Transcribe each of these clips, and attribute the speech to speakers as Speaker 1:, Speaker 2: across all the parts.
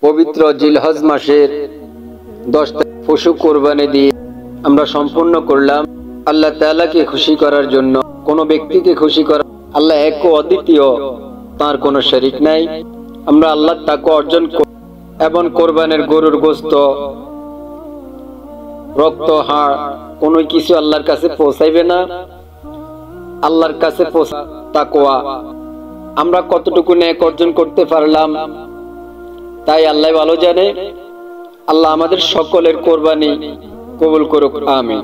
Speaker 1: পবিত্র জিলহজ মাসের 10 পশু কোরবানি দিয়ে আমরা সম্পূর্ণ করলাম আল্লাহ তাআলাকে খুশি করার জন্য। কোনো ব্যক্তিকে খুশি করা, আল্লাহ এক ও অদ্বিতীয়, তার কোনো শরীক নাই। আমরা আল্লাহর তাকওয়া অর্জন এবং কোরবানের গরুর গোশত, রক্ত, হাড় কোনো কিছু আল্লাহর কাছে পৌঁছাইবে না। আল্লাহর কাছে তাকওয়া আমরা কতটুকু নেক অর্জন করতে পারলাম তাই আল্লাহ ভালো জানে। আল্লাহ আমাদের সকলের কোরবানি কবুল করুক, আমিন।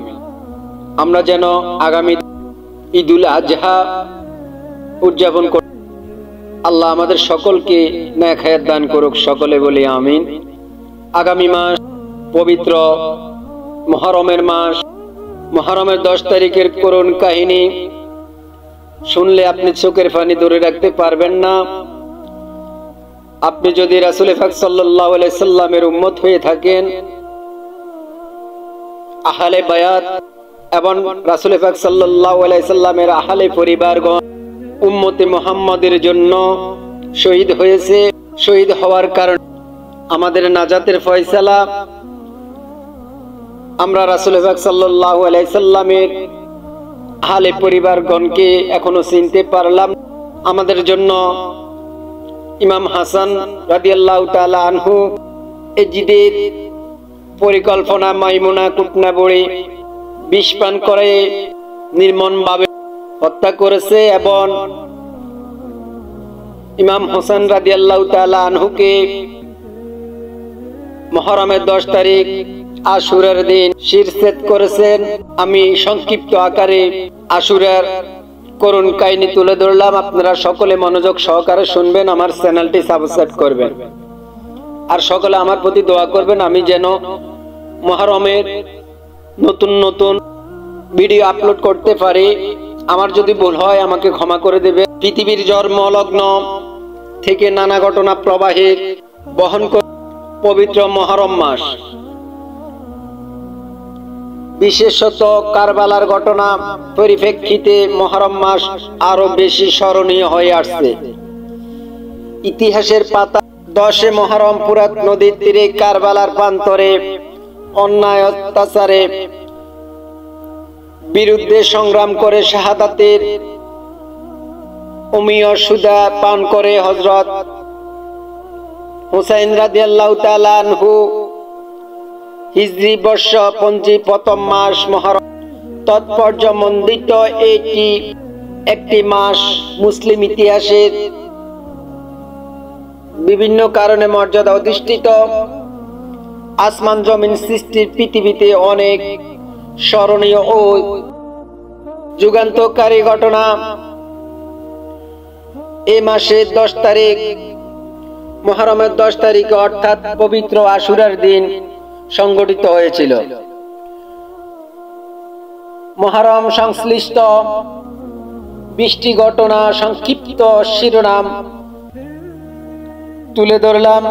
Speaker 1: আমরা যেন আগামী ঈদুল আজহা উদযাপন করি। আল্লাহ আমাদের সকলকে নেক হায়াত দান করুক, সকলে বলি আমিন। আগামী মাস পবিত্র মুহররমের মাস। মুহররমের 10 তারিখের করুণ কাহিনী শুনলে আপনি চোখের পানি ধরে রাখতে পারবেন না। আপনি যদি রাসূল পাক সাল্লাল্লাহু আলাইহি সাল্লামের উম্মত হয়ে থাকেন, আহলে বায়াত এবং রাসূল পাক সাল্লাল্লাহু আলাইহি সাল্লামের আহলে পরিবারগণ উম্মতে মুহাম্মাদের জন্য শহীদ হয়েছে। শহীদ হওয়ার কারণে আমাদের নাজাতের ফয়সালা। আমরা রাসূল পাক সাল্লাল্লাহু আলাইহি সাল্লামের আহলে পরিবারগণকে এখনো চিনতে পারলাম। আমাদের জন্য ইমাম হাসান রাদিয়াল্লাহু তাআলা আনহু এজিদের পরিকল্পনা মাইমুনা কুটনা বড়ি বিষ পান করে নির্মমভাবে হত্যা করেছে এবং ইমাম হোসেন রাদিয়াল্লাহু তাআলা আনহুকে মুহররমের 10 তারিখ আশুরার দিন শিরছেদ করেছেন। আমি সংক্ষিপ্ত আকারে আশুরার করুণ কাহিনী তুলে ধরলাম। আপনারা সকলে মনোযোগ সহকারে শুনবেন, আমার চ্যানেলটি সাবস্ক্রাইব করবেন আর সকলে আমার প্রতি দোয়া করবেন আমি যেন মুহররমের নতুন নতুন ভিডিও আপলোড করতে পারি। আমার যদি ভুল হয় আমাকে ক্ষমা করে দেবে। পৃথিবীর জন্মলগ্ন থেকে নানা ঘটনা প্রবাহের বহন করে পবিত্র মুহররম মাস, বিশেষত কারবালার ঘটনা পরিপ্রেক্ষিতে মুহররম মাস আরো বেশি স্মরণীয় হয়ে আসছে। ইতিহাসের পাতা 10 মুহররম ফুরাত নদীর তীরে কারবালার প্রান্তরে অন্যায় অত্যাচারের বিরুদ্ধে সংগ্রাম করে শাহাদাতের অমীয় সুধা পান করে হযরত হুসাইন রাদিয়াল্লাহু তাআলা আনহু হিজরি বর্ষ পঞ্জি প্রথম মাস মুহররম তাৎপর্যমণ্ডিত এটি একটি মাস মুসলিম ইতিহাসের বিভিন্ন কারণে মর্যাদা অধিষ্ঠিত। আসমান জমিন সৃষ্টির পৃথিবীতে অনেক স্মরণীয় ও যুগান্তকারী ঘটনা এই মাসের 10 তারিখ মুহররমের 10 তারিখ অর্থাৎ পবিত্র আশুরার দিন সংঘটিত হয়েছিল। মুহররম সংশ্লিষ্ট 20টি ঘটনা সংক্ষিপ্ত শিরোনাম তুলে ধরলাম।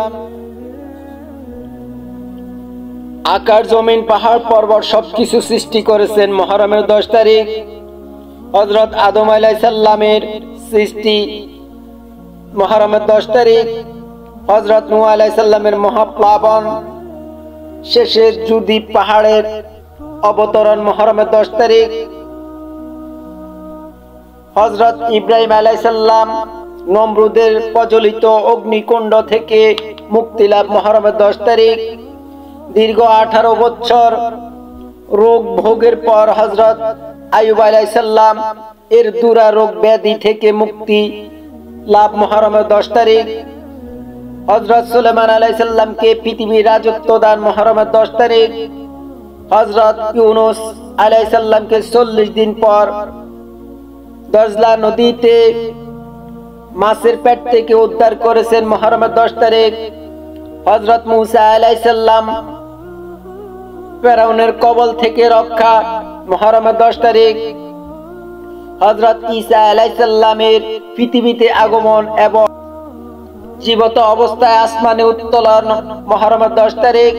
Speaker 1: আকাশ জমিন পাহাড় পর্বত সবকিছু সৃষ্টি করেছেন মুহররমের 10 তারিখ। হযরত আদম আলাইহিস সালামের সৃষ্টি মুহররমের 10 তারিখ। হযরত নূহ আলাইহিস সালামের মহাপ্লাবন শেষে জুদি পাহাড়ের অবতরণ মুহররমের 10 তারিখ। হযরত ইব্রাহিম আলাইহিস সালাম নমরুদের প্রজ্বলিত অগ্নিকুণ্ড থেকে মুক্তি লাভ মুহররমের 10 তারিখ। দীর্ঘ 18 বছর রোগ ভোগের পর হযরত আইয়ুব আলাইহিস সালাম এর দুরারোগ ব্যাধি থেকে মুক্তি লাভ মুহররমের 10 তারিখ। হযরত সুলাইমান আলাইহিস সালামকে পৃথিবীর রাজত্ব দান মুহররমের 10 তারিখ। হযরত ইউনূস আলাইহিস সালামকে 40 দিন পর দজলা নদীতে মাছের পেট থেকে উদ্ধার করেছেন মুহররমের 10 তারিখ। হযরত মূসা আলাইহিস সালাম ফেরাউনের কবল থেকে রক্ষা মুহররমের 10 তারিখ। হযরত ঈসা আলাইহিস সালামের পৃথিবীতে আগমন এবং জীবিত অবস্থায় আসমানে উত্তোলন মুহররমের 10 তারিখ।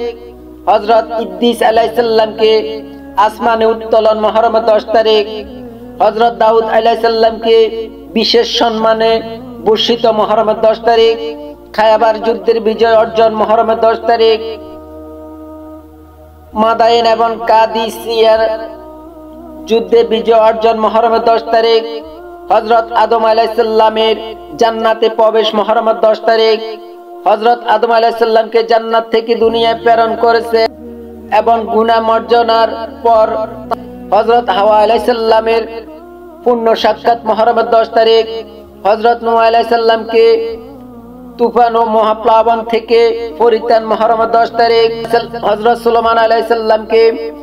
Speaker 1: হযরত ইদ্রিস আলাইহিস সালামকে আসমানে উত্তোলন মুহররমের 10 তারিখ। হযরত দাউদ আলাইহিস সালামকে বিশেষ সম্মানে ভূষিত মুহররমের 10 তারিখ। খায়বার যুদ্ধের বিজয় অর্জন মুহররমের 10 তারিখ, মাদাইন এবং কাদিসিয়ার যুদ্ধে বিজয় অর্জন মুহররমের 10 তারিখ, হযরত আদম আলাইহিস সালামের জান্নাতে প্রবেশ মুহররমের 10 তারিখ, হযরত আদম আলাইহিস সালামকে জান্নাত থেকে দুনিয়ায় প্রেরণ করেছে এবং গুনাহ মার্জনার পর হযরত হাওয়া আলাইহিস সালামের পূর্ণ সাক্ষাৎ মুহররমের 10 তারিখ, হযরত নূহ আলাইহিস সালামকে তুফান ও মহাপ্লাবন থেকে পরিত্রাণ মুহররমের 10 তারিখ, হযরত সুলাইমান আলাইহিস সালামকে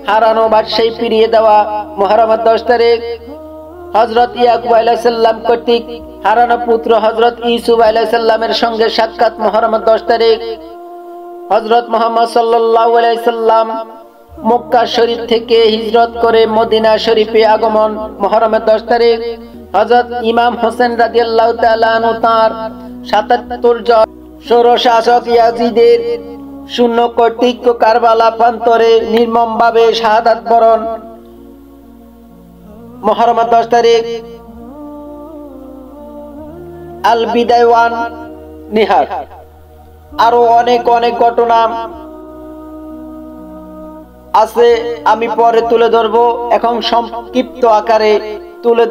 Speaker 1: হারানো বাদশাহী ফিরিয়ে দেওয়া মুহররমের 10 তারিখ, হযরত ইয়াকুব আলাইহিস সালাম কর্তৃক হারানো পুত্র হযরত ইউসুফ আলাইহিস সালামের সঙ্গে সাক্ষাৎ মুহররমের 10 তারিখ, হযরত মুহাম্মদ সাল্লাল্লাহু আলাইহি সাল্লাম মক্কা শরীফ থেকে হিজরত করে মদিনা শরীফে আগমন মুহররমের 10 তারিখ, হযরত ইমাম হোসেন রাদিয়াল্লাহু তাআলা আনহু তার ৭৭ জন স্বৈরশাসক ইয়াজিদের শূন্য কর্তৃক কারবালা প্রান্তরে নির্মমভাবে শাহাদাত বরণ মুহররমের 10 তারিখ, আল বিদায় ওয়ান নিহার। আরো অনেক অনেক ঘটনা আছে, আমি পরে তুলে ধরবো, এখন সংক্ষিপ্ত আকারে তুলে